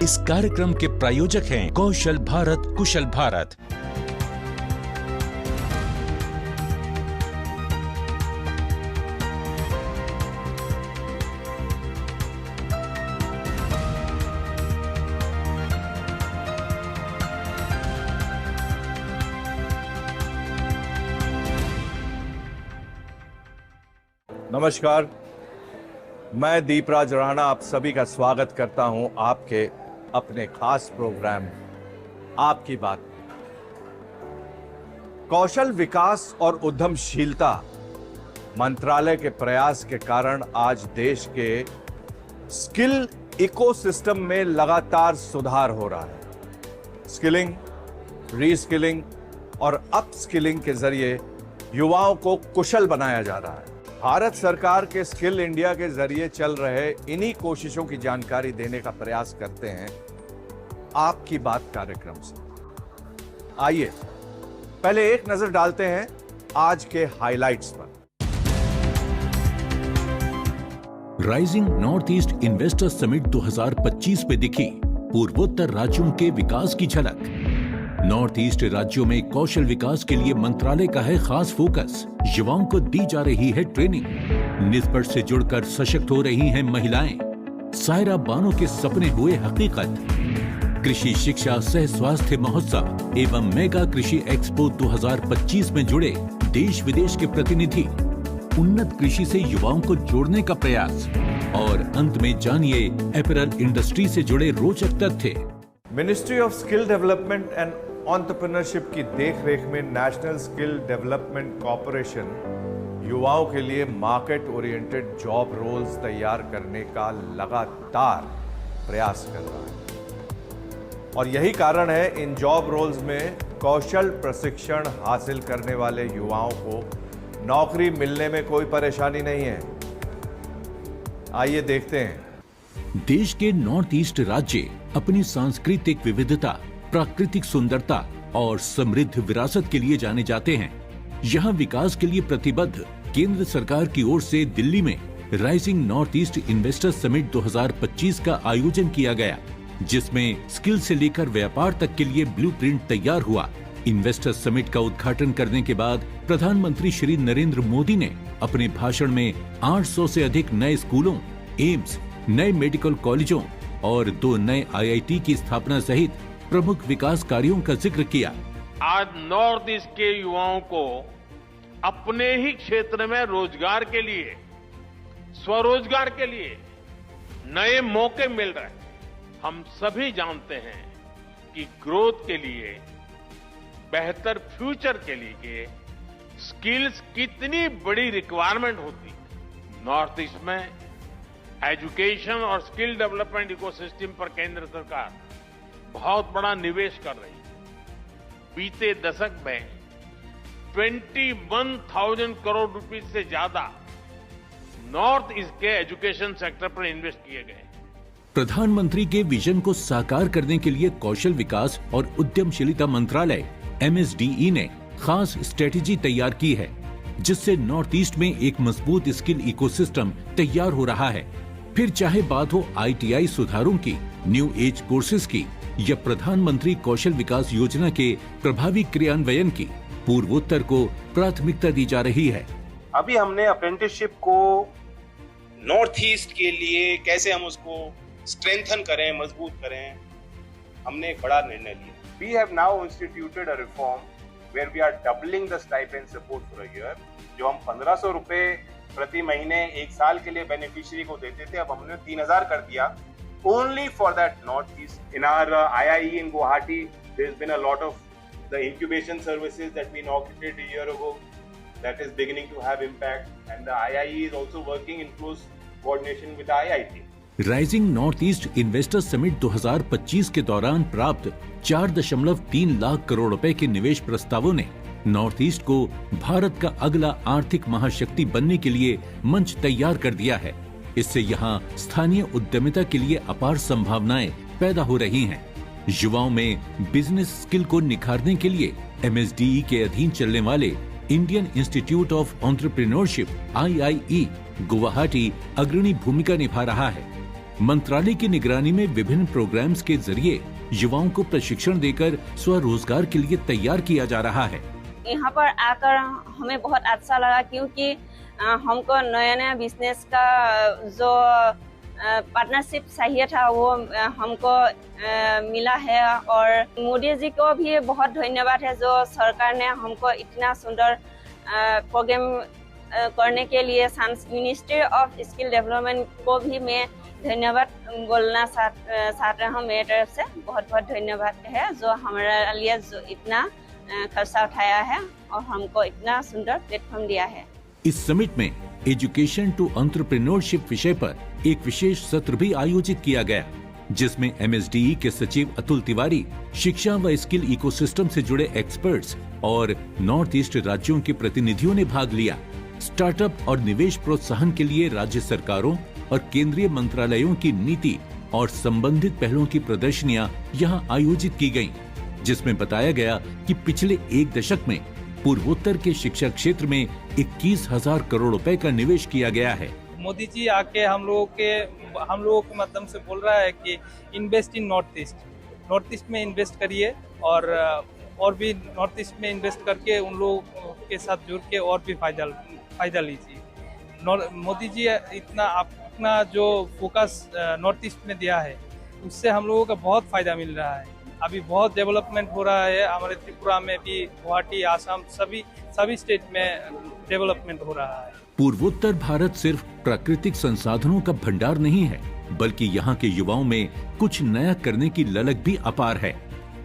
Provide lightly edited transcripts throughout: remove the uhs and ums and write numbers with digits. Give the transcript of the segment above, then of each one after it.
इस कार्यक्रम के प्रायोजक हैं कौशल भारत कुशल भारत। नमस्कार, मैं दीपराज राणा आप सभी का स्वागत करता हूं आपके अपने खास प्रोग्राम आपकी बात। कौशल विकास और उद्यमशीलता मंत्रालय के प्रयास के कारण आज देश के स्किल इकोसिस्टम में लगातार सुधार हो रहा है। स्किलिंग, रीस्किलिंग और अपस्किलिंग के जरिए युवाओं को कुशल बनाया जा रहा है। भारत सरकार के स्किल इंडिया के जरिए चल रहे इन्हीं कोशिशों की जानकारी देने का प्रयास करते हैं आपकी बात कार्यक्रम से। आइए पहले एक नजर डालते हैं आज के हाइलाइट्स पर। Rising north east investor summit 2025 में दिखी पूर्वोत्तर राज्यों के विकास की झलक। नॉर्थ ईस्ट राज्यों में कौशल विकास के लिए मंत्रालय का है खास फोकस। युवाओं को दी जा रही है ट्रेनिंग। निष्पक्ष से जुड़कर सशक्त हो रही हैं महिलाएं। सायरा बानो के सपने हुए हकीकत। कृषि शिक्षा सह स्वास्थ्य महोत्सव एवं मेगा कृषि एक्सपो 2025 में जुड़े देश विदेश के प्रतिनिधि। उन्नत कृषि से युवाओं को जोड़ने का प्रयास। और अंत में जानिए अपैरल इंडस्ट्री से जुड़े रोचक तथ्य। Ministry of skill development and entrepreneurship की देखरेख में नेशनल स्किल डेवलपमेंट कॉरपोरेशन युवाओं के लिए मार्केट ओरिएंटेड जॉब रोल्स तैयार करने का लगातार प्रयास कर रहा है। और यही कारण है इन जॉब रोल्स में कौशल प्रशिक्षण हासिल करने वाले युवाओं को नौकरी मिलने में कोई परेशानी नहीं है। आइए देखते हैं। देश के नॉर्थ ईस्ट राज्य अपनी सांस्कृतिक विविधता, प्राकृतिक सुंदरता और समृद्ध विरासत के लिए जाने जाते हैं। यहाँ विकास के लिए प्रतिबद्ध केंद्र सरकार की ओर से दिल्ली में rising north east investor summit 2025 का आयोजन किया गया, जिसमें स्किल से लेकर व्यापार तक के लिए ब्लूप्रिंट तैयार हुआ। इन्वेस्टर समिट का उद्घाटन करने के बाद प्रधानमंत्री श्री नरेंद्र मोदी ने अपने भाषण में 800 से अधिक नए स्कूलों, एम्स, नए मेडिकल कॉलेजों और 2 नए IIT की स्थापना सहित प्रमुख विकास कार्यों का जिक्र किया। आज नॉर्थ ईस्ट के युवाओं को अपने ही क्षेत्र में रोजगार के लिए, स्वरोजगार के लिए नए मौके मिल रहे हैं। हम सभी जानते हैं कि ग्रोथ के लिए, बेहतर फ्यूचर के लिए स्किल्स कितनी बड़ी रिक्वायरमेंट होती है। नॉर्थ ईस्ट में एजुकेशन और स्किल डेवलपमेंट इकोसिस्टम पर केंद्र सरकार बहुत बड़ा निवेश कर रही है। बीते दशक में 21,000 करोड़ रुपए से ज्यादा नॉर्थ ईस्ट के एजुकेशन सेक्टर पर इन्वेस्ट किए गए। प्रधानमंत्री के विजन को साकार करने के लिए कौशल विकास और उद्यमशीलता मंत्रालय MSDE ने खास स्ट्रेटेजी तैयार की है, जिससे नॉर्थ ईस्ट में एक मजबूत स्किल इकोसिस्टम तैयार हो रहा है। फिर चाहे बात हो ITI सुधारों की, न्यू एज कोर्सेज की या प्रधानमंत्री कौशल विकास योजना के प्रभावी क्रियान्वयन की, पूर्वोत्तर को प्राथमिकता दी जा रही है। अभी हमने अप्रेंटिसशिप को नॉर्थ ईस्ट के लिए कैसे हम उसको स्ट्रेंथन करें, मजबूत करें, हमने एक बड़ा निर्णय लिया। We have now instituted a reform where we are doubling the stipend support for a year। जो हम 1,500 रुपए प्रति महीने एक साल के लिए बेनिफिशियरी को देते थे, अब हमने 3,000 कर दिया। Only for that North East. In our IIE in Guwahati, there's been a lot of the incubation services that we inaugurated a year ago that is beginning to have impact, and the IIE is also working in close coordination with the IIT. Rising north east investor summit 2025 के दौरान प्राप्त 4.3 लाख करोड़ रुपए के निवेश प्रस्तावों ने north east को भारत का अगला आर्थिक महाशक्ति बनने के लिए मंच तैयार कर दिया है। इससे यहाँ स्थानीय उद्यमिता के लिए अपार संभावनाएं पैदा हो रही हैं। युवाओं में बिजनेस स्किल को निखारने के लिए MSDE के अधीन चलने वाले Indian institute of entrepreneurship IIE Guwahati अग्रणी भूमिका निभा रहा है। मंत्रालय की निगरानी में विभिन्न प्रोग्राम्स के जरिए युवाओं को प्रशिक्षण देकर स्वरोजगार के लिए तैयार किया जा रहा है। यहाँ पर आकर हमें बहुत अच्छा लगा, क्योंकि हमको नया नया बिजनेस का जो पार्टनरशिप चाहिए था वो हमको मिला है। और मोदी जी को भी बहुत धन्यवाद है जो सरकार ने हमको इतना सुंदर प्रोग्राम करने के लिए। मिनिस्ट्री ऑफ स्किल डेवलपमेंट को भी मैं धन्यवाद बोलना चाहता हूँ। मेरी तरफ से बहुत बहुत धन्यवाद है जो हमारे लिए जो इतना खर्चा उठाया है और हमको इतना सुंदर प्लेटफॉर्म दिया है। इस समिट में एजुकेशन टू एंटरप्रेन्योरशिप विषय पर एक विशेष सत्र भी आयोजित किया गया, जिसमें MSDE के सचिव अतुल तिवारी, शिक्षा व स्किल इकोसिस्टम से जुड़े एक्सपर्ट्स और नॉर्थ ईस्ट राज्यों के प्रतिनिधियों ने भाग लिया। स्टार्टअप और निवेश प्रोत्साहन के लिए राज्य सरकारों और केंद्रीय मंत्रालयों की नीति और संबंधित पहलों की प्रदर्शनियां यहां आयोजित की गईं, जिसमें बताया गया कि पिछले एक दशक में पूर्वोत्तर के शिक्षा क्षेत्र में 21,000 करोड़ रुपए का निवेश किया गया है। मोदी जी आके हम लोगों के माध्यम से बोल रहा है कि इन्वेस्ट इन नॉर्थ ईस्ट में इन्वेस्ट करिए और भी नॉर्थ ईस्ट में इन्वेस्ट करके उन लोगों के साथ जुड़ के और भी फायदा लीजिए। मोदी जी अपना जो फोकस नॉर्थ ईस्ट में दिया है उससे हम लोगों का बहुत फायदा मिल रहा है। अभी बहुत डेवलपमेंट हो रहा है, हमारे त्रिपुरा में भी, गुवाहाटी, आसाम, सभी स्टेट में डेवलपमेंट हो रहा है। पूर्वोत्तर भारत सिर्फ प्राकृतिक संसाधनों का भंडार नहीं है, बल्कि यहाँ के युवाओं में कुछ नया करने की ललक भी अपार है।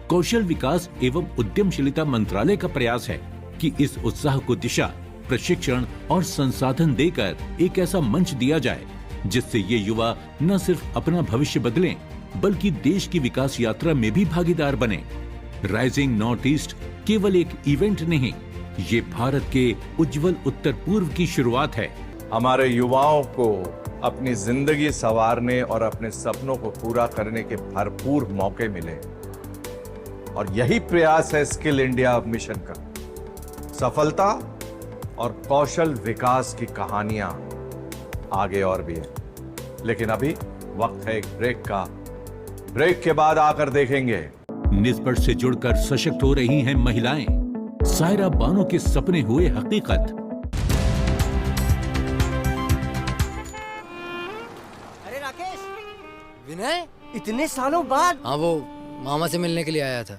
कौशल विकास एवं उद्यमशीलता मंत्रालय का प्रयास है कि इस उत्साह को दिशा, प्रशिक्षण और संसाधन देकर एक ऐसा मंच दिया जाए जिससे ये युवा न सिर्फ अपना भविष्य बदलें, बल्कि देश की विकास यात्रा में भी भागीदार बने। राइजिंग नॉर्थ ईस्ट केवल एक इवेंट नहीं, ये भारत के उज्जवल उत्तर पूर्व की शुरुआत है। हमारे युवाओं को अपनी जिंदगी संवारने और अपने सपनों को पूरा करने के भरपूर मौके मिले, और यही प्रयास है स्किल इंडिया मिशन का। सफलता और कौशल विकास की कहानियां आगे और भी है, लेकिन अभी वक्त है एक ब्रेक का। ब्रेक के बाद आकर देखेंगे निष्पक्ष से जुड़कर सशक्त हो रही हैं महिलाएं। सायरा बानो के सपने हुए हकीकत। अरे राकेश, विनय, इतने सालों बाद। हाँ, वो मामा से मिलने के लिए आया था।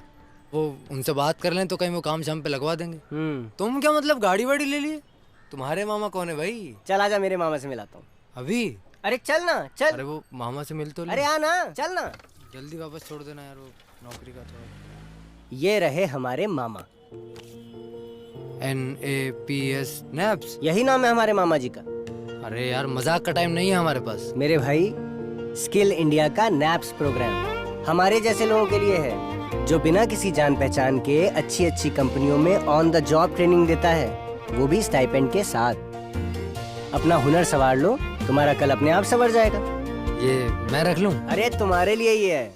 वो उनसे बात कर लें तो कहीं वो काम शाम पे लगवा देंगे। तुम क्या मतलब गाड़ी वाड़ी ले लिए? तुम्हारे मामा कौन है भाई? चल आजा, मेरे मामा से मिलाता हूँ। अभी? अरे चल ना, चल। अरे वो मामा से मिल तो ले। अरे आना, चल ना। जल्दी वापस छोड़ देना यार, वो नौकरी का थोड़ा। ये रहे हमारे मामा। NAPS नैप्स, यही नाम है हमारे मामा जी का। अरे यार मजाक का टाइम नहीं है हमारे पास। मेरे भाई, स्किल इंडिया का नैप्स प्रोग्राम हमारे जैसे लोगों के लिए है, जो बिना किसी जान पहचान के अच्छी अच्छी कंपनियों में ऑन द जॉब ट्रेनिंग देता है, वो भी स्टाइपेंड के साथ। अपना हुनर संवार लो, तुम्हारा कल अपने आप संवर जाएगा। ये मैं रख लूं? अरे तुम्हारे लिए ही है।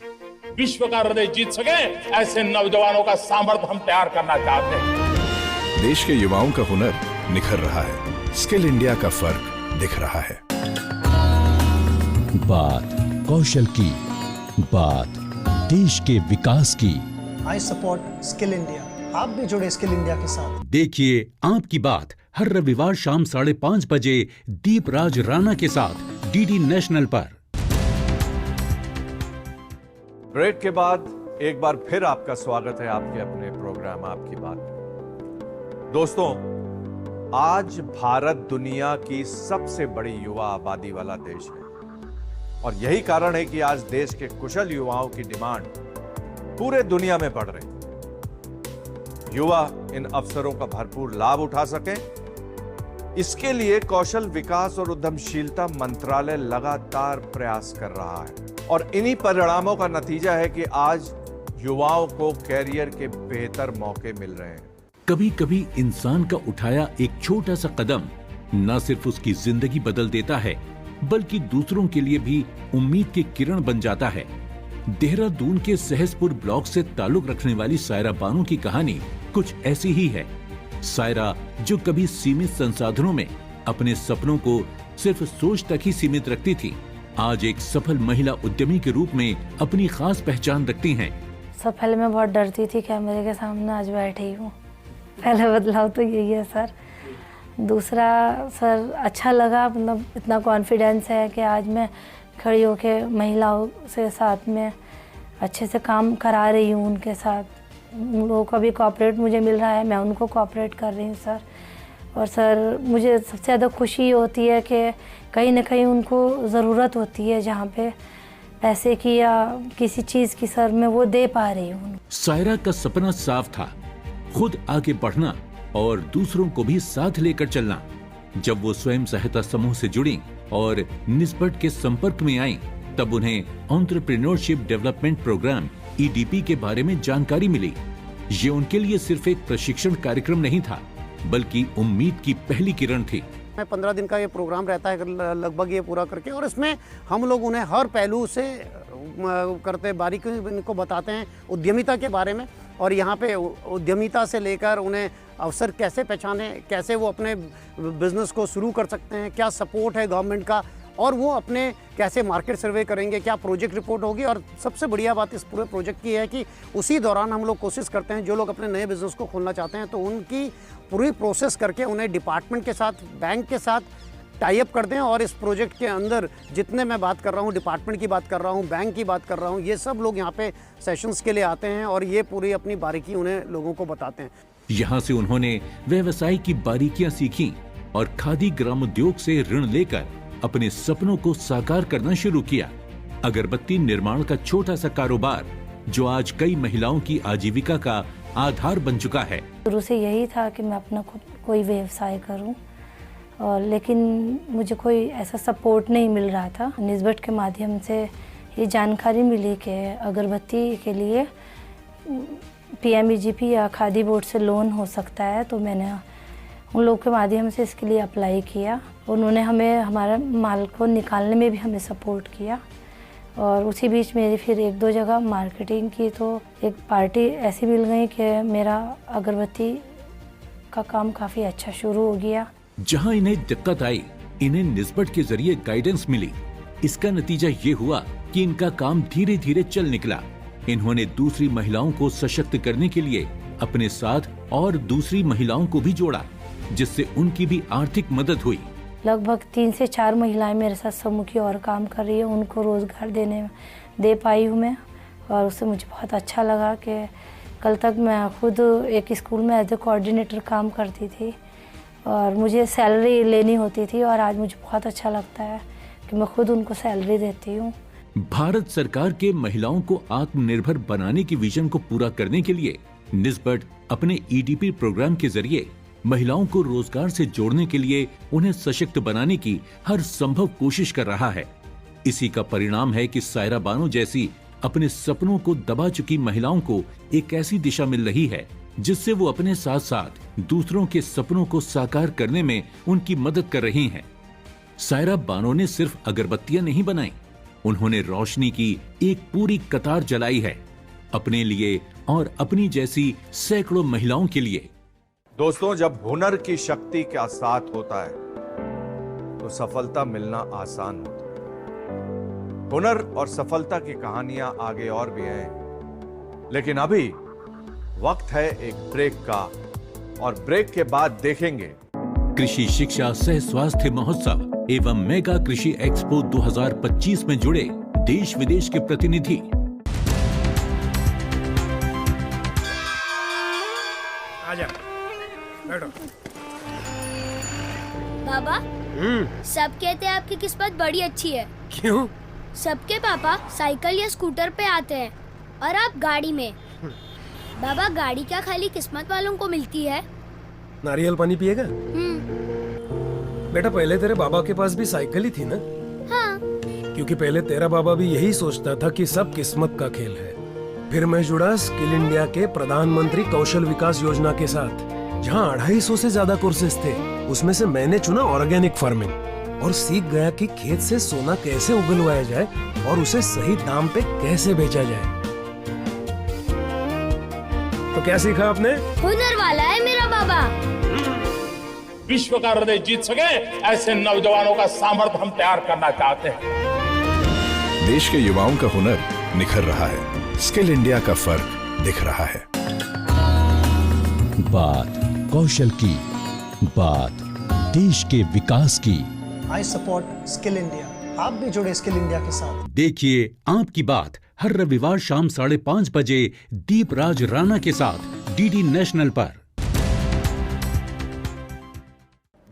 विश्व का हृदय जीत सके ऐसे नौजवानों का सामर्थ्य हम तैयार करना चाहते हैं। देश के युवाओं का हुनर निखर रहा है, स्किल इंडिया का फर्क दिख रहा है। बात कौशल की, बात देश के विकास की। I support skill India. आप भी जुड़े स्किल इंडिया के साथ। देखिए आपकी बात हर रविवार शाम 5:30 बजे दीपराज राणा के साथ DD नेशनल पर। ब्रेक के बाद एक बार फिर आपका स्वागत है आपके अपने प्रोग्राम आपकी बात। दोस्तों, आज भारत दुनिया की सबसे बड़ी युवा आबादी वाला देश है, और यही कारण है कि आज देश के कुशल युवाओं की डिमांड पूरे दुनिया में बढ़ रही है। युवा इन अवसरों का भरपूर लाभ उठा सकें, इसके लिए कौशल विकास और उद्यमशीलता मंत्रालय लगातार प्रयास कर रहा है, और इन्हीं परिणामों का नतीजा है कि आज युवाओं को कैरियर के बेहतर मौके मिल रहे हैं। कभी कभी इंसान का उठाया एक छोटा सा कदम न सिर्फ उसकी जिंदगी बदल देता है, बल्कि दूसरों के लिए भी उम्मीद की किरण बन जाता है। देहरादून के सहसपुर ब्लॉक से ताल्लुक रखने वाली सायरा बानो की कहानी कुछ ऐसी ही है। सायरा, जो कभी सीमित संसाधनों में अपने सपनों को सिर्फ सोच तक ही सीमित रखती थी, आज एक सफल महिला उद्यमी के रूप में अपनी खास पहचान रखती हैं। पहले मैं बहुत डरती थी कैमरे के सामने, आज बैठी हूँ। पहले बदलाव तो यही है सर। दूसरा सर अच्छा लगा, मतलब इतना कॉन्फिडेंस है कि आज मैं खड़ी होकर महिलाओं से साथ में अच्छे से काम करा रही हूँ उनके साथ। उन लोगों का भी कोऑपरेट मुझे मिल रहा है, मैं उनको कोऑपरेट कर रही हूँ सर। और सर मुझे सबसे ज़्यादा खुशी होती है कि कहीं ना कहीं उनको ज़रूरत होती है जहाँ पे पैसे की या किसी चीज़ की, सर मैं वो दे पा रही हूँ। सायरा का सपना साफ था, खुद आगे बढ़ना और दूसरों को भी साथ लेकर चलना। जब वो स्वयं सहायता समूह से जुड़ी और निस्बत के संपर्क में आई, तब उन्हें एंटरप्रेन्योरशिप डेवलपमेंट प्रोग्राम EDP के बारे में जानकारी मिली। ये उनके लिए सिर्फ एक प्रशिक्षण कार्यक्रम नहीं था, बल्कि उम्मीद की पहली किरण थी। 15 दिन का ये प्रोग्राम रहता है लगभग ये पूरा करके, और इसमें हम लोग उन्हें हर पहलू से करते बारीकी इनको बताते हैं उद्यमिता के बारे में। और यहाँ पे उद्यमिता से लेकर उन्हें अवसर कैसे पहचाने, कैसे वो अपने बिजनेस को शुरू कर सकते हैं, क्या सपोर्ट है गवर्नमेंट का, और वो अपने कैसे मार्केट सर्वे करेंगे, क्या प्रोजेक्ट रिपोर्ट होगी। और सबसे बढ़िया बात इस पूरे प्रोजेक्ट की है कि उसी दौरान हम लोग कोशिश करते हैं जो लोग अपने नए बिजनेस को खोलना चाहते हैं तो उनकी पूरी प्रोसेस करके उन्हें डिपार्टमेंट के साथ, बैंक के साथ टाई अप कर दें। और इस प्रोजेक्ट के अंदर जितने मैं बात कर रहा हूँ, डिपार्टमेंट की बात कर रहा हूँ, बैंक की बात कर रहा हूँ, ये सब लोग यहाँ पे सेशंस के लिए आते हैं और ये पूरी अपनी बारीकी उन्हें लोगों को बताते हैं। यहाँ से उन्होंने व्यवसाय की बारीकियां सीखी और खादी ग्रामोद्योग से ऋण लेकर अपने सपनों को साकार करना शुरू किया। अगरबत्ती निर्माण का छोटा सा कारोबार जो आज कई महिलाओं की आजीविका का आधार बन चुका है। शुरू से यही था कि मैं अपना खुद कोई व्यवसाय करूं, और लेकिन मुझे कोई ऐसा सपोर्ट नहीं मिल रहा था। निस्बत के माध्यम से ये जानकारी मिली कि अगरबत्ती के लिए PMEGP या खादी बोर्ड से लोन हो सकता है, तो मैंने उन लोगों के माध्यम से इसके लिए अप्लाई किया। उन्होंने हमें हमारा माल को निकालने में भी हमें सपोर्ट किया। और उसी बीच मेरी फिर 1-2 जगह मार्केटिंग की, तो एक पार्टी ऐसी मिल गई कि मेरा अगरबत्ती का काम काफ़ी अच्छा शुरू हो गया। जहां इन्हें दिक्कत आई, इन्हें निस्बत के जरिए गाइडेंस मिली। इसका नतीजा ये हुआ कि इनका काम धीरे धीरे चल निकला। इन्होंने दूसरी महिलाओं को सशक्त करने के लिए अपने साथ और दूसरी महिलाओं को भी जोड़ा, जिससे उनकी भी आर्थिक मदद हुई। लगभग 3 से 4 महिलाएं मेरे साथ समूह की और काम कर रही है, उनको रोजगार दे पाई हूँ मैं। और उससे मुझे बहुत अच्छा लगा कि कल तक मैं खुद एक स्कूल में एज ए कोऑर्डिनेटर काम करती थी और मुझे सैलरी लेनी होती थी, और आज मुझे बहुत अच्छा लगता है कि मैं खुद उनको सैलरी देती हूँ। भारत सरकार के महिलाओं को आत्मनिर्भर बनाने की विजन को पूरा करने के लिए निस्बत अपने EDP प्रोग्राम के जरिए महिलाओं को रोजगार से जोड़ने के लिए उन्हें सशक्त बनाने की हर संभव कोशिश कर रहा है। इसी का परिणाम है कि सायरा बानो जैसी अपने सपनों को दबा चुकी महिलाओं को एक ऐसी दिशा मिल रही है जिससे वो अपने साथ साथ दूसरों के सपनों को साकार करने में उनकी मदद कर रही हैं। सायरा बानो ने सिर्फ अगरबत्तियां नहीं बनाई, उन्होंने रोशनी की एक पूरी कतार जलाई है, अपने लिए और अपनी जैसी सैकड़ों महिलाओं के लिए। दोस्तों, जब हुनर की शक्ति का साथ होता है तो सफलता मिलना आसान होता है। हुनर और सफलता की कहानियां आगे और भी हैं, लेकिन अभी वक्त है एक ब्रेक का, और ब्रेक के बाद देखेंगे कृषि शिक्षा सह स्वास्थ्य महोत्सव एवं मेगा कृषि एक्सपो 2025 में जुड़े देश विदेश के प्रतिनिधि। आजा, बैठो। बाबा, सब कहते हैं आपकी किस्मत बड़ी अच्छी है। क्यों? सबके पापा साइकिल या स्कूटर पे आते हैं और आप गाड़ी में। बाबा, गाड़ी क्या खाली किस्मत वालों को मिलती है? नारियल पानी पिएगा? बेटा, पहले तेरे बाबा के पास भी साइकिल ही थी ना? हाँ। क्योंकि पहले तेरा बाबा भी यही सोचता था कि सब किस्मत का खेल है। फिर मैं जुड़ा स्किल इंडिया के प्रधानमंत्री कौशल विकास योजना के साथ, जहाँ 250 से ज्यादा कोर्सेज थे। उसमें से मैंने चुना ऑर्गेनिक फार्मिंग और सीख गया कि खेत से सोना कैसे उगलवाया जाए और उसे सही दाम पे कैसे बेचा जाए। तो क्या सीखा आपने? हुनर वाला है मेरा बाबा। विश्व का हृदय जीत सके ऐसे नौजवानों का सामर्थ्य हम तैयार करना चाहते हैं। देश के युवाओं का हुनर निखर रहा है। स्किल इंडिया का फर्क दिख रहा है। बात कौशल की, बात देश के विकास की। I support skill India. आप भी जुड़े स्किल इंडिया के साथ। देखिए आपकी बात हर रविवार शाम 5:30 बजे दीपराज राणा के साथ डीडी नेशनल पर।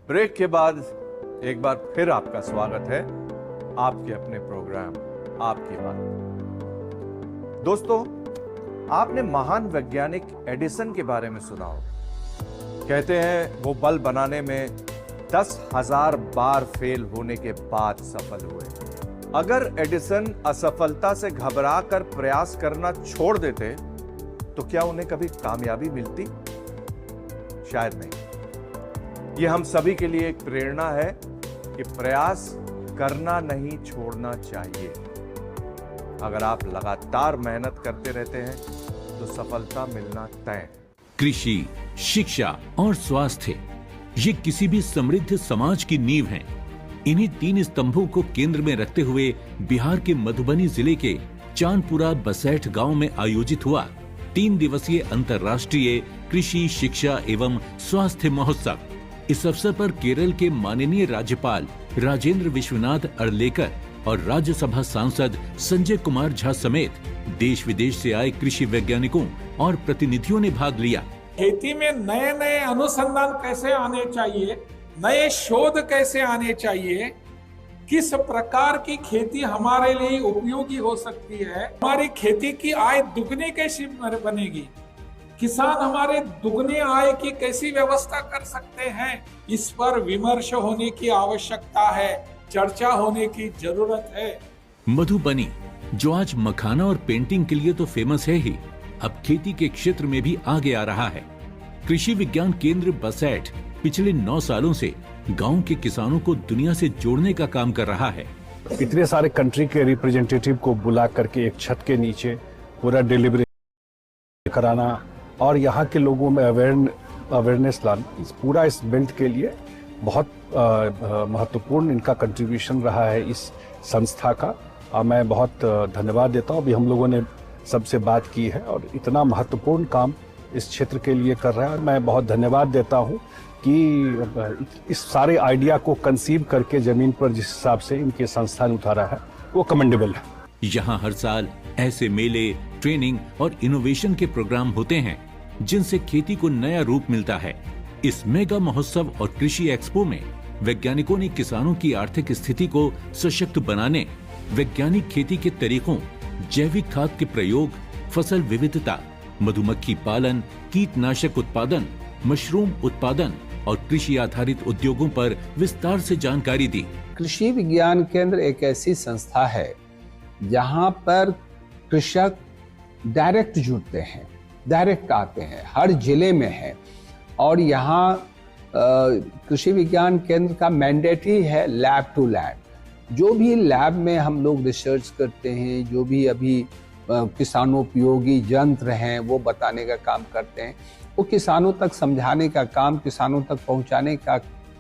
ब्रेक के बाद एक बार फिर आपका स्वागत है आपके अपने प्रोग्राम आपकी बात। दोस्तों, आपने महान वैज्ञानिक एडिसन के बारे में सुना हो। कहते हैं वो बल्ब बनाने में 10,000 बार फेल होने के बाद सफल हुए। अगर एडिसन असफलता से घबराकर प्रयास करना छोड़ देते तो क्या उन्हें कभी कामयाबी मिलती? शायद नहीं। यह हम सभी के लिए एक प्रेरणा है कि प्रयास करना नहीं छोड़ना चाहिए। अगर आप लगातार मेहनत करते रहते हैं तो सफलता मिलना तय है। कृषि, शिक्षा और स्वास्थ्य ये किसी भी समृद्ध समाज की नींव हैं। इन्हीं 3 स्तंभों को केंद्र में रखते हुए बिहार के मधुबनी जिले के चांदपुरा बसैठ गांव में आयोजित हुआ 3 दिवसीय अंतर्राष्ट्रीय कृषि, शिक्षा एवं स्वास्थ्य महोत्सव। इस अवसर पर केरल के माननीय राज्यपाल राजेंद्र विश्वनाथ अर्लेकर और राज्यसभा सांसद संजय कुमार झा समेत देश विदेश से आए कृषि वैज्ञानिकों और प्रतिनिधियों ने भाग लिया। खेती में नए नए अनुसंधान कैसे आने चाहिए, नए शोध कैसे आने चाहिए, किस प्रकार की खेती हमारे लिए उपयोगी हो सकती है, हमारी खेती की आय दुगनी कैसी बनेगी, किसान हमारे दुगनी आय की कैसी व्यवस्था कर सकते हैं, इस पर विमर्श होने की आवश्यकता है, चर्चा होने की जरूरत है। मधुबनी जो आज मखाना और पेंटिंग के लिए तो फेमस है ही, अब खेती के क्षेत्र में भी आगे आ रहा है। कृषि विज्ञान केंद्र बसैठ पिछले 9 सालों से गांव के किसानों को दुनिया से जोड़ने का काम कर रहा है। इतने सारे कंट्री के रिप्रेजेंटेटिव को बुला करके एक छत के नीचे पूरा डिलीवरी कराना और यहाँ के लोगों में अवेयरनेस लाना, पूरा इस बेल्ट के लिए बहुत महत्वपूर्ण इनका कंट्रीब्यूशन रहा है इस संस्था का। मैं बहुत धन्यवाद देता हूँ। अभी हम लोगों ने सबसे बात की है और इतना महत्वपूर्ण काम इस क्षेत्र के लिए कर रहा है। मैं बहुत धन्यवाद देता हूँ कि इस सारे आइडिया को कंसीव करके जमीन पर जिस हिसाब से इनके संस्था ने उतारा है वो कमेंडेबल है। यहाँ हर साल ऐसे मेले, ट्रेनिंग और इनोवेशन के प्रोग्राम होते हैं जिनसे खेती को नया रूप मिलता है। इस मेगा महोत्सव और कृषि एक्सपो में वैज्ञानिकों ने किसानों की आर्थिक स्थिति को सशक्त बनाने, वैज्ञानिक खेती के तरीकों, जैविक खाद के प्रयोग, फसल विविधता, मधुमक्खी पालन, कीटनाशक उत्पादन, मशरूम उत्पादन और कृषि आधारित उद्योगों पर विस्तार से जानकारी दी। कृषि विज्ञान केंद्र एक ऐसी संस्था है जहां पर कृषक डायरेक्ट जुड़ते हैं, डायरेक्ट आते हैं, हर जिले में है। और यहाँ कृषि विज्ञान केंद्र का मैंडेट ही है लैब टू लैब। जो भी लैब में हम लोग रिसर्च करते हैं, जो भी अभी किसानोपयोगी यंत्र हैं वो बताने का काम करते हैं, वो किसानों तक समझाने का काम, किसानों तक पहुंचाने का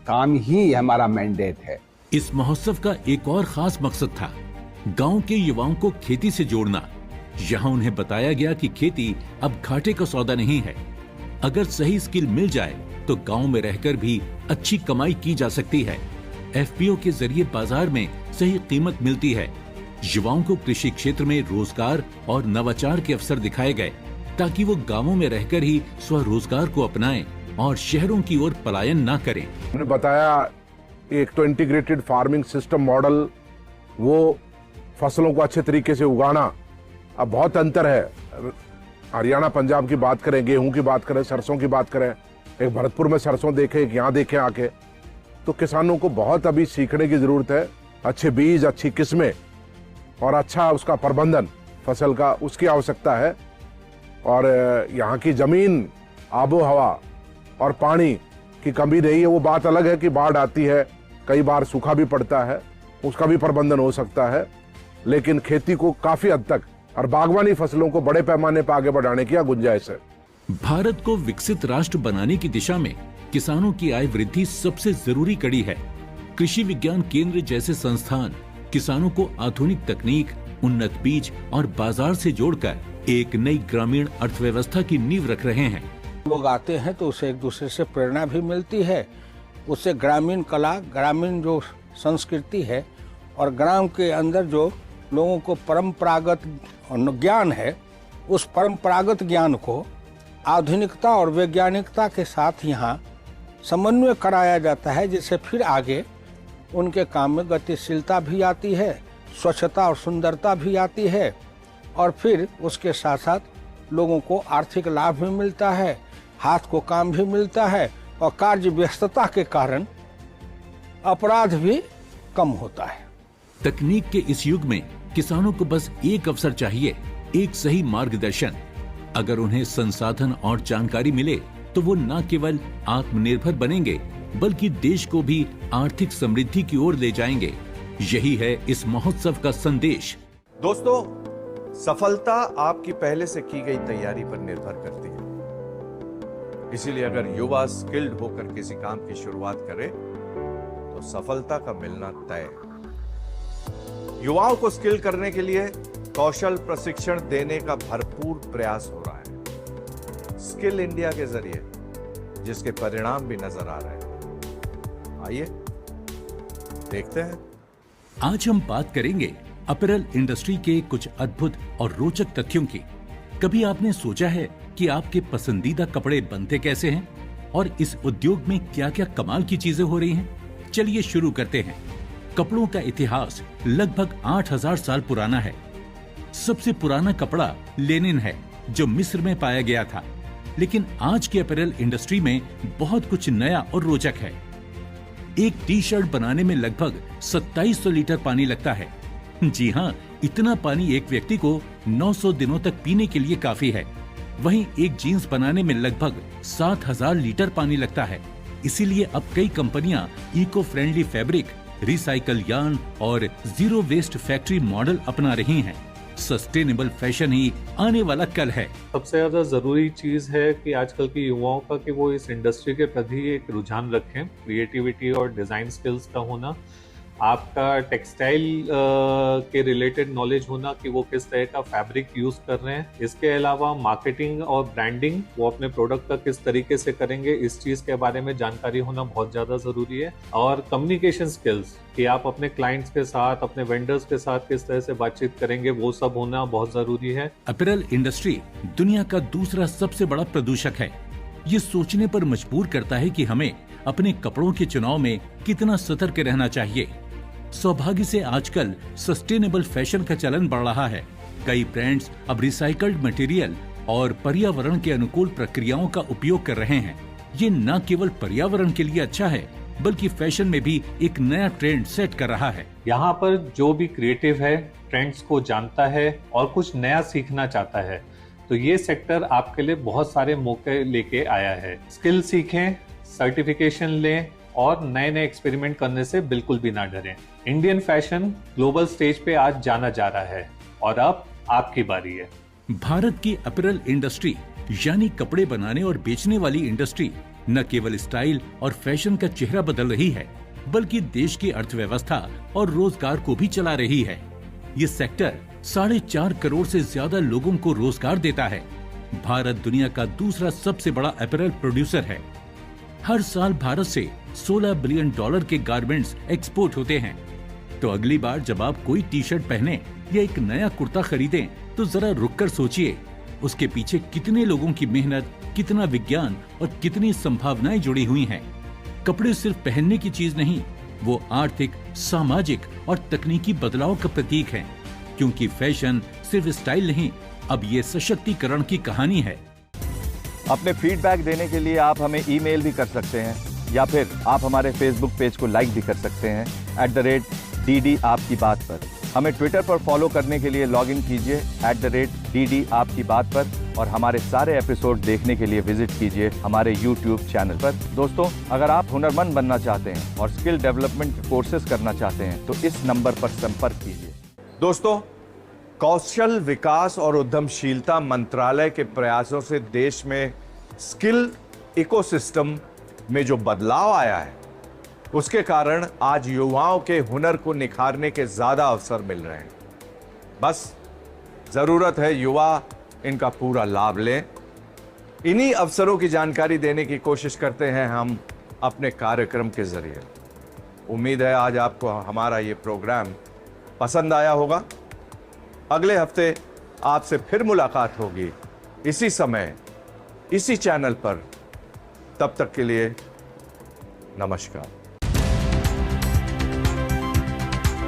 काम ही हमारा मैंडेट है। इस महोत्सव का एक और खास मकसद था गांव के युवाओं को खेती से जोड़ना। यहाँ उन्हें बताया गया कि खेती अब घाटे का सौदा नहीं है। अगर सही स्किल मिल जाए तो गांव में रहकर भी अच्छी कमाई की जा सकती है। एफपीओ के जरिए बाजार में सही कीमत मिलती है। युवाओं को कृषि क्षेत्र में रोजगार और नवाचार के अवसर दिखाए गए ताकि वो गांवों में रहकर ही स्वरोजगार को अपनाएं और शहरों की ओर पलायन ना करें। उन्होंने बताया एक तो इंटीग्रेटेड फार्मिंग सिस्टम मॉडल, वो फसलों को अच्छे तरीके से उगाना। अब बहुत अंतर है, हरियाणा पंजाब की बात करें, गेहूं की बात करें, सरसों की बात करें, एक भरतपुर में सरसों देखें, एक यहाँ देखें आके, तो किसानों को बहुत अभी सीखने की जरूरत है। अच्छे बीज, अच्छी किस्में और अच्छा उसका प्रबंधन फसल का, उसकी आवश्यकता है। और यहाँ की जमीन, आबो हवा और पानी की कमी नहीं है। वो बात अलग है कि बाढ़ आती है, कई बार सूखा भी पड़ता है, उसका भी प्रबंधन हो सकता है, लेकिन खेती को काफी हद तक और बागवानी फसलों को बड़े पैमाने पर आगे बढ़ाने की गुंजाइश है। भारत को विकसित राष्ट्र बनाने की दिशा में किसानों की आय वृद्धि सबसे जरूरी कड़ी है। कृषि विज्ञान केंद्र जैसे संस्थान किसानों को आधुनिक तकनीक, उन्नत बीज और बाजार से जोड़कर एक नई ग्रामीण अर्थव्यवस्था की नींव रख रहे हैं। लोग आते हैं तो उसे एक दूसरे से प्रेरणा भी मिलती है, उससे ग्रामीण कला, ग्रामीण जो संस्कृति है और ग्राम के अंदर जो लोगों को परंपरागत ज्ञान है, उस परंपरागत ज्ञान को आधुनिकता और वैज्ञानिकता के साथ यहाँ समन्वय कराया जाता है, जिससे फिर आगे उनके काम में गतिशीलता भी आती है, स्वच्छता और सुंदरता भी आती है और फिर उसके साथ साथ लोगों को आर्थिक लाभ भी मिलता है, हाथ को काम भी मिलता है और कार्य व्यस्तता के कारण अपराध भी कम होता है। तकनीक के इस युग में किसानों को बस एक अवसर चाहिए, एक सही मार्गदर्शन। अगर उन्हें संसाधन और जानकारी मिले तो वो न केवल आत्मनिर्भर बनेंगे बल्कि देश को भी आर्थिक समृद्धि की ओर ले जाएंगे। यही है इस महोत्सव का संदेश। दोस्तों, सफलता आपकी पहले से की गई तैयारी पर निर्भर करती है। इसीलिए अगर युवा स्किल्ड होकर किसी काम की शुरुआत करे तो सफलता का मिलना तय है। युवाओं को स्किल करने के लिए कौशल प्रशिक्षण देने का भरपूर प्रयास हो रहा है स्किल इंडिया के जरिए, जिसके परिणाम भी नजर आ रहे हैं। आइए देखते हैं। आज हम बात करेंगे अपैरल इंडस्ट्री के कुछ अद्भुत और रोचक तथ्यों की। कभी आपने सोचा है कि आपके पसंदीदा कपड़े बनते कैसे हैं और इस उद्योग में क्या क्या कमाल की चीजें हो रही हैं? चलिए शुरू करते हैं। कपड़ों का इतिहास लगभग 8000 साल पुराना है। सबसे पुराना कपड़ा लेनिन है, जो मिस्र में पाया गया था। लेकिन आज की अपैरल इंडस्ट्री में बहुत कुछ नया और रोचक है। एक टी शर्ट बनाने में लगभग 2700 लीटर पानी लगता है। जी हाँ, इतना पानी एक व्यक्ति को 900 दिनों तक पीने के लिए काफी है। वहीं एक जीन्स बनाने में लगभग 7000 लीटर पानी लगता है। इसीलिए अब कई कंपनियां eco friendly fabric, recycle yarn और जीरो वेस्ट फैक्ट्री मॉडल अपना रही हैं। सस्टेनेबल फैशन ही आने वाला कल है। सबसे ज्यादा जरूरी चीज है कि आजकल के युवाओं का कि वो इस इंडस्ट्री के प्रति एक रुझान रखें। क्रिएटिविटी और डिजाइन स्किल्स का होना, आपका टेक्सटाइल के रिलेटेड नॉलेज होना कि वो किस तरह का फैब्रिक यूज कर रहे हैं। इसके अलावा मार्केटिंग और ब्रांडिंग, वो अपने प्रोडक्ट का किस तरीके से करेंगे, इस चीज के बारे में जानकारी होना बहुत ज्यादा जरूरी है। और कम्युनिकेशन स्किल्स कि आप अपने क्लाइंट्स के साथ, अपने वेंडर्स के साथ किस तरह से बातचीत करेंगे, वो सब होना बहुत जरूरी है। अपैरल इंडस्ट्री दुनिया का दूसरा सबसे बड़ा प्रदूषक है। ये सोचने पर मजबूर करता है कि हमें अपने कपड़ों के चुनाव में कितना सतर्क रहना चाहिए। सौभाग्य से आजकल सस्टेनेबल फैशन का चलन बढ़ रहा है। कई ब्रांड्स अब रिसाइकल्ड मटेरियल और पर्यावरण के अनुकूल प्रक्रियाओं का उपयोग कर रहे हैं। ये न केवल पर्यावरण के लिए अच्छा है बल्कि फैशन में भी एक नया ट्रेंड सेट कर रहा है। यहाँ पर जो भी क्रिएटिव है, ट्रेंड्स को जानता है और कुछ नया सीखना चाहता है, तो ये सेक्टर आपके लिए बहुत सारे मौके लेके आया है। स्किल सीखें, सर्टिफिकेशन लें और नए नए एक्सपेरिमेंट करने से बिल्कुल भी ना डरें। इंडियन फैशन ग्लोबल स्टेज पे आज जाना जा रहा है और अब आपकी बारी है। भारत की अपैरल इंडस्ट्री यानी कपड़े बनाने और बेचने वाली इंडस्ट्री न केवल स्टाइल और फैशन का चेहरा बदल रही है बल्कि देश की अर्थव्यवस्था और रोजगार को भी चला रही है। ये सेक्टर 4.5 करोड़ से ज्यादा लोगों को रोजगार देता है। भारत दुनिया का दूसरा सबसे बड़ा अपैरल प्रोड्यूसर है। हर साल भारत से $16 बिलियन के गारमेंट्स एक्सपोर्ट होते हैं। तो अगली बार जब आप कोई टी शर्ट पहने या एक नया कुर्ता खरीदें तो जरा रुककर सोचिए, उसके पीछे कितने लोगों की मेहनत, कितना विज्ञान और कितनी संभावनाएं जुड़ी हुई हैं। कपड़े सिर्फ पहनने की चीज नहीं, वो आर्थिक, सामाजिक और तकनीकी बदलाव का प्रतीक है। क्योंकि फैशन सिर्फ स्टाइल नहीं, अब ये सशक्तिकरण की कहानी है। अपने फीडबैक देने के लिए आप हमें ईमेल भी कर सकते हैं या फिर आप हमारे फेसबुक पेज को लाइक भी कर सकते हैं @DD आपकी बात पर। हमें ट्विटर पर फॉलो करने के लिए लॉग इन कीजिए @DD आपकी बात पर और हमारे सारे एपिसोड देखने के लिए विजिट कीजिए हमारे यूट्यूब चैनल पर। दोस्तों, अगर आप हुनरमंद बनना चाहते हैं और स्किल डेवलपमेंट कोर्सेज करना चाहते हैं तो इस नंबर पर संपर्क कीजिए। दोस्तों, कौशल विकास और उद्यमशीलता मंत्रालय के प्रयासों से देश में स्किल इकोसिस्टम में जो बदलाव आया है उसके कारण आज युवाओं के हुनर को निखारने के ज्यादा अवसर मिल रहे हैं। बस जरूरत है युवा इनका पूरा लाभ लें। इन्हीं अवसरों की जानकारी देने की कोशिश करते हैं हम अपने कार्यक्रम के जरिए। उम्मीद है आज आपको हमारा ये प्रोग्राम पसंद आया होगा। अगले हफ्ते आपसे फिर मुलाकात होगी इसी समय इसी चैनल पर। तब तक के लिए नमस्कार।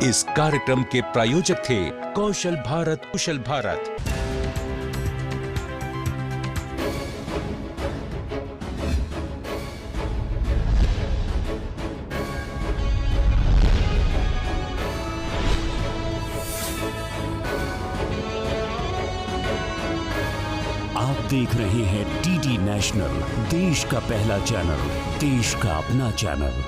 इस कार्यक्रम के प्रायोजक थे कौशल भारत कुशल भारत। आप देख रहे हैं डीडी नेशनल, देश का पहला चैनल, देश का अपना चैनल।